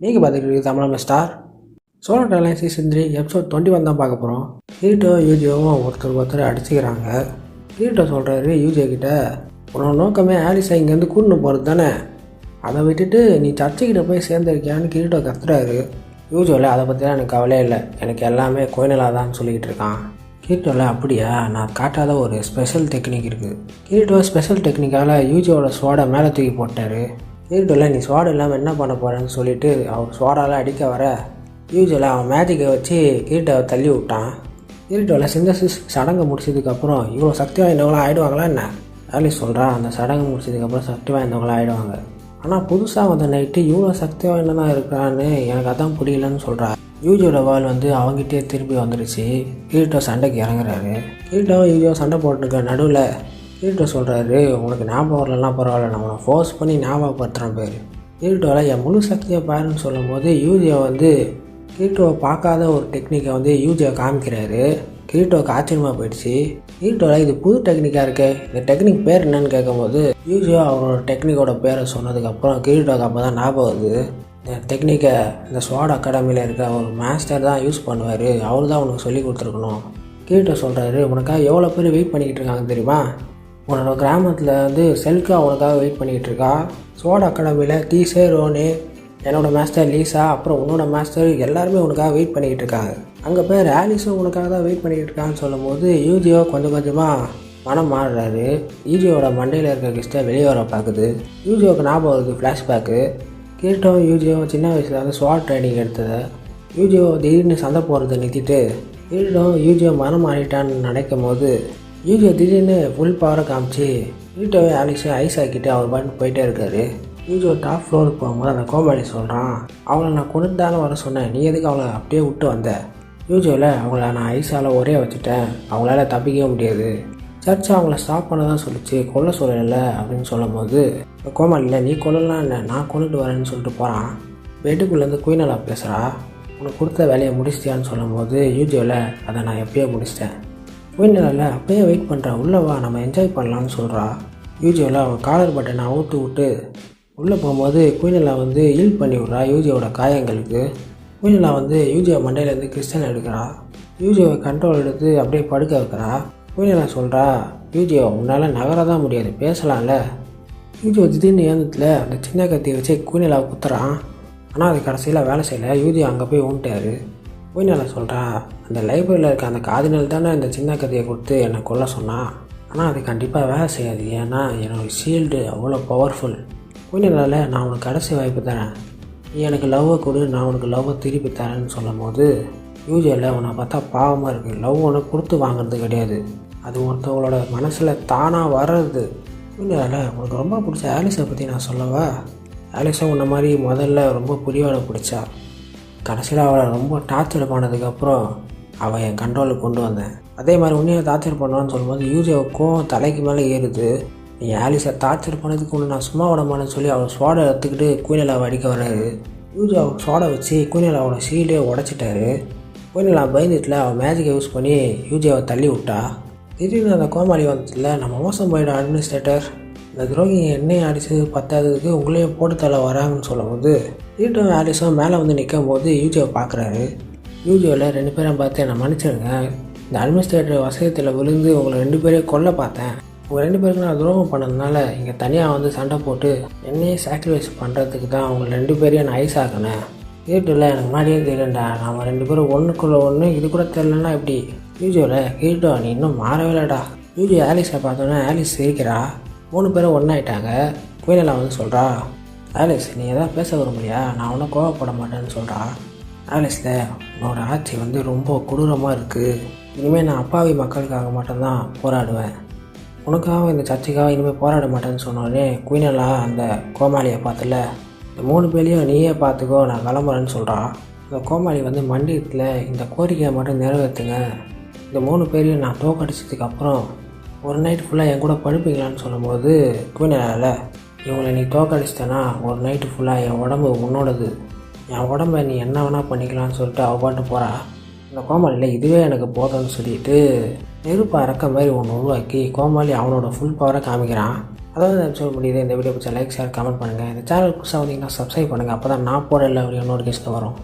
நீங்கள் பார்த்துக்கிட்டு Tamil star solo travelling season 3 episode 21 தான் பார்க்க போகிறோம். கிரீட்டோ யூஜியோவும் ஒருத்தர் அடிச்சுக்கிறாங்க. கிரீட்டோ சொல்கிறாரு யூஜியோ கிட்ட, உன்னோட நோக்கமே ஆலிஸை இங்கேருந்து கூட்டின்னு போகிறது தானே, அதை விட்டுட்டு நீ சர்ச்சைக்கிட்ட போய் சேர்ந்துருக்கியான்னு கிரீட்டோ கத்துறாரு. யூஜியோவில் அதை பற்றிலாம் எனக்கு கவலையே இல்லை, எனக்கு எல்லாமே கோயினலாக தான் சொல்லிக்கிட்டு இருக்கான். கிரீட்டோவில் அப்படியா, நான் காட்டாத ஒரு ஸ்பெஷல் டெக்னிக் இருக்குது. கிரீட்டோ ஸ்பெஷல் டெக்னிக்கால் யூஜியோட ஸ்வாடை மேலே தூக்கி போட்டார். கிரீட்டோவில் நீ ஸ்வாடு இல்லாமல் என்ன பண்ண போகிறேன்னு சொல்லிட்டு அவர் ஸ்வாடால் அடிக்க வர யூஜியோவில் அவன் மேஜிக்கை வச்சு கிரீட்டோவை தள்ளி விட்டான். கிரீட்டோவில் சிந்தசிஸ் சடங்கை முடிச்சதுக்கப்புறம் இவ்வளோ சக்தி வாய்ந்தவங்களாம் ஆகிடுவாங்களா என்ன? ஆலிஸ் சொல்கிறா, அந்த சடங்கு முடிச்சதுக்கப்புறம் சக்தி வாய்ந்தவங்களாம் ஆகிடுவாங்க. ஆனால் புதுசாக வந்த நைட்டு இவ்வளோ சக்தி வாய்ந்ததான் இருக்கிறான்னு எனக்கு அதான் புரியலன்னு சொல்கிறா. யூஜியோட வால் அவங்ககிட்டே திருப்பி வந்துடுச்சு. கிரீட்டோ சண்டைக்கு இறங்குறாரு. கிரீட்டோ யூஜியோ சண்டை போட்டுருக்க நடுவில் கிரீட்டோ சொல்கிறாரு, உனக்கு ஞாபகம் வரலாம் பரவாயில்ல, நான் உன்னை ஃபோர்ஸ் பண்ணி ஞாபகப்படுத்துகிறேன் பேர். கிரீட்டோவில் என் முழு சக்தியை பாருன்னு சொல்லும் போது யூஜியோ கிரீட்டோவை பார்க்காத ஒரு டெக்னிக்கை யூஜியோ காமிக்கிறாரு. கிரீட்டோவுக்கு ஆச்சரியமாக போயிடுச்சு. கிரீட்டோவில் இது புது டெக்னிக்காக இருக்கே, இந்த டெக்னிக் பேர் என்னன்னு கேட்கும்போது யூஜியோ அவரோட டெக்னிக்கோட பேரை சொன்னதுக்கப்புறம் கிரீட்டோவுக்கு அப்போ தான் ஞாபகம் வருது. இந்த டெக்னிக்கை இந்த ஸ்வாட் அகாடமியில் இருக்க ஒரு மாஸ்டர் தான் யூஸ் பண்ணுவார், அவர் தான் உனக்கு சொல்லி கொடுத்துருக்கணும். கிரீட்டோ சொல்கிறாரு, உனக்காக எவ்வளோ பேர் வெயிட் பண்ணிக்கிட்டு இருக்காங்க தெரியுமா? உன்னோட கிராமத்தில் செல்கா உனக்காக வெயிட் பண்ணிக்கிட்டு இருக்கா. ஸ்வாட் அகாடமியில் டீசே ரோனு, என்னோடய மாஸ்டர் லீசா, அப்புறம் உன்னோட மாஸ்டர் எல்லாருமே உனக்காக வெயிட் பண்ணிக்கிட்டு இருக்காங்க. அங்கே பேர் ஆலிஸும் உனக்காக தான் வெயிட் பண்ணிக்கிட்டு இருக்கான்னு சொல்லும் போது யூஜியோ கொஞ்சம் கொஞ்சமாக மனம் மாறுறாரு. யூஜியோட மண்டையில் இருக்க கிஸ்ட்டை வெளியே வர பார்க்குது. யூஜியோவுக்கு ஞாபகம் வருது ஃப்ளாஷ்பேக்கு. கிரீட்டோ யூஜியோ சின்ன வயசில் ஸ்வாட் ட்ரைனிங் எடுத்தது. யூஜியோ திடீர்னு சண்டை போகிறத நிறுத்திட்டு கிரீட்டோ யூஜியோ மனம் மாறிட்டான்னு நினைக்கும் போது யூஜியோ திடீர்னு ஃபுல் பவரை காமிச்சு கிரீட்டோவை ஆலிஸை ஐஸ் ஆக்கிட்டு அவர் பாட்டு போயிட்டே இருக்காரு. யூஜியோ டாப் ஃப்ளோருக்கு போகும்போது அந்த கோமாளி சொல்கிறான், அவங்கள நான் கொண்டு தானே வர சொன்னேன், நீ எதுக்கு அவளை அப்படியே விட்டு வந்த? யூஜியோவில் அவங்கள நான் ஐஸால் ஒரே வச்சுட்டேன், அவங்களால தப்பிக்கவே முடியாது, சர்ச் அவங்கள ஸ்டாப் பண்ண தான் சொல்லிச்சு, கொல்ல சொல்லலை அப்படின்னு சொல்லும் போது கோமாளியில் நீ கொல்லலாம் இல்லை, நான் கொண்டுட்டு வரேன்னு சொல்லிட்டு போகிறான். பெட்டுக்குள்ளேருந்து குயினலா பேசுகிறா, உனக்கு கொடுத்த வேலையை முடிச்சிட்டியான்னு சொல்லும் போது யூஜியோவில் அதை நான் எப்பயோ முடிச்சிட்டேன். குயினலால் அப்பயே வெயிட் பண்ணுறா, உள்ளே வா நம்ம என்ஜாய் பண்ணலான்னு சொல்கிறா. யூஜியோவில் அவன் காலர் பட்டனை அவுத்து விட்டு உள்ளே போகும்போது குயினலா ஹீல் பண்ணி விட்றா யூஜியோட காயங்களுக்கு. குயினலா யூஜியோ மண்டையிலேருந்து கிறிஸ்டன் எடுக்கிறா. யூஜியோவை கண்ட்ரோல் எடுத்து அப்படியே படுக்க வைக்கிறா. குயினலா சொல்கிறா, யூஜியோ உன்னால் நகர தான் முடியாது, பேசலாம்ல. யூஜியோ திடீர்னு ஏந்தத்தில் அந்த சின்ன கத்தியை வச்சு குயினலாவை குத்துறான். ஆனால் அது கடைசியில் வேலை செய்யலை. யூஜியோ அங்கே போய் ஊன்ட்டார். குயினலா சொல்கிறா, அந்த லைப்ரரியில் இருக்க அந்த காதினல் தானே அந்த சின்ன கத்தியை கொடுத்து என்னை கொல்ல சொன்னான், ஆனால் அது கண்டிப்பாக வேலை செய்யாது, ஏன்னா என்னோடய ஷீல்டு அவ்வளோ பவர்ஃபுல். குயினலால் நான் உனக்கு கடைசி வாய்ப்பு தரேன், நீ எனக்கு லவ்வை கொடு, நான் உனக்கு லவ்வை திருப்பி தரேன்னு சொல்லும் போது யூஜியோவில் உன்னை பார்த்தா பாவமாக இருக்குது, லவ் உனக்கு கொடுத்து வாங்குறது கிடையாது, அது ஒருத்தவங்களோட மனசில் தானாக வர்றது. குயினலால் உனக்கு ரொம்ப பிடிச்ச ஆலிஸை பற்றி நான் சொல்லவா? ஆலிஸும் உன்ன மாதிரி முதல்ல ரொம்ப புரியோட பிடிச்சா, கடைசியில் அவளை ரொம்ப டார்ச்சர் பண்ணதுக்கப்புறம் அவள் என் கண்ட்ரோலுக்கு கொண்டு வந்தேன், அதே மாதிரி உன்னையை டார்ச்சர் பண்ணுவான்னு சொல்லும்போது யூஜியோவுக்கும் தலைக்கு மேலே ஏறுது. நீ ஆலிஸை டார்ச்சர் பண்ணதுக்கு ஒன்று நான் சும்மா விடமானு சொல்லி அவள் ஸ்வாடை எடுத்துக்கிட்டு குயினலாவை அடிக்க வர்றாரு. யூஜியோ ஸ்வாடை வச்சு குயினலாவோட ஷீல்டே உடச்சிட்டாரு. குயினலா பயந்துட்டில் அவள் மேஜிக்கை யூஸ் பண்ணி யூஜியோவை தள்ளி விட்டா. திடீர்னு அந்த கோமாளி வந்துட்டுல, நம்ம மோசம் போயிடும் அட்மினிஸ்ட்ரேட்டர், இந்த துரோகி என்னையும் அடித்து பத்தாததுக்கு உங்களையும் போட்டு தள்ள வராங்கன்னு சொல்லும்போது கிரீட்டோ ஆலிஸும் மேலே நிற்கும் போது யூஜியோவை பார்க்குறாரு. யூஜியோவில் 2 பேரும் பார்த்து என்னை மன்னிச்சிடுங்க, இந்த அட்மினிஸ்ட்ரேட்டர் வசதியில் விழுந்து உங்களை 2 பேரையும் கொல்ல பார்த்தேன், உங்கள் 2 பேருக்கு நான் துரோகம் பண்ணதுனால இங்கே தனியாக சண்டை போட்டு என்னையே சாக்ரிஃபைஸ் பண்ணுறதுக்கு தான் அவங்க 2 பேரையும் நான் ஐஸ் ஆக்கினேன். கிரீட்டோவில் எனக்கு முன்னாடியே தெரியலண்டா, நம்ம 2 பேரும் ஒன்றுக்குள்ளே ஒன்று, இது கூட தெரியலன்னா எப்படி? யூஜியோவில் கிரீட்டோ நீ இன்னும் மாறவே இல்லைடா. யூஜியோ ஆலிஸை பார்த்தோன்னே ஆலிஸ் சிரிக்கிறா. 3 பேரும் ஒன்றாயிட்டாங்க. குயினலா சொல்கிறா, ஆலிஸ் நீ எதாவது பேச விரும்பலையா, நான் ஒன்றும் கோவப்பட மாட்டேன்னு சொல்கிறா. ஆலிஸில் உன்னோட ஆட்சி ரொம்ப கொடூரமாக இருக்குது, இனிமேல் நான் அப்பாவி மக்களுக்காக மட்டும்தான் போராடுவேன், உனக்காக இந்த சர்ச்சைக்காக இனிமேல் போராட மாட்டேன்னு சொன்னோடனே குயினலா அந்த கோமாளியை பார்த்துல, இந்த 3 பேரையும் நீயே பார்த்துக்கோ, நான் கிளம்புறேன்னு சொல்கிறா. அந்த கோமாளி மண்டியத்தில் இந்த கோரிக்கையை மட்டும் நிறைவேற்றுங்க, இந்த 3 பேரையும் நான் தோக்கடிச்சதுக்கப்புறம் ஒரு நைட்டு ஃபுல்லாக என் கூட படுப்பீங்களான்னு சொல்லும்போது குயினலால், இவங்களை நீ தோக்கடிச்சிட்டேன்னா ஒரு நைட்டு ஃபுல்லாக என் உடம்பு உன்னோடது, என் உடம்பை நீ என்ன வேணால் பண்ணிக்கலான்னு சொல்லிட்டு அவள் பாட்டு போகிறா. அந்த கோமாளியில் இதுவே எனக்கு போதும்னு சொல்லிட்டு நெருப்பு அறக்க மாதிரி ஒன்று உருவாக்கி கோமாளி அவனோட ஃபுல் பவரை காமிக்கிறான். அதாவது இந்த எபிசோட் முடியுது. இந்த வீடியோ பிடிச்சா லைக் ஷேர் கமெண்ட் பண்ணுங்கள். இந்த சேனல் புதுசாக வந்தீங்கன்னா சப்ஸ்கிரைப் பண்ணுங்கள். அப்போ தான் நான் போகிற எல்லா வீடியோ நோட்டிஃபிகேஷன் வரும்.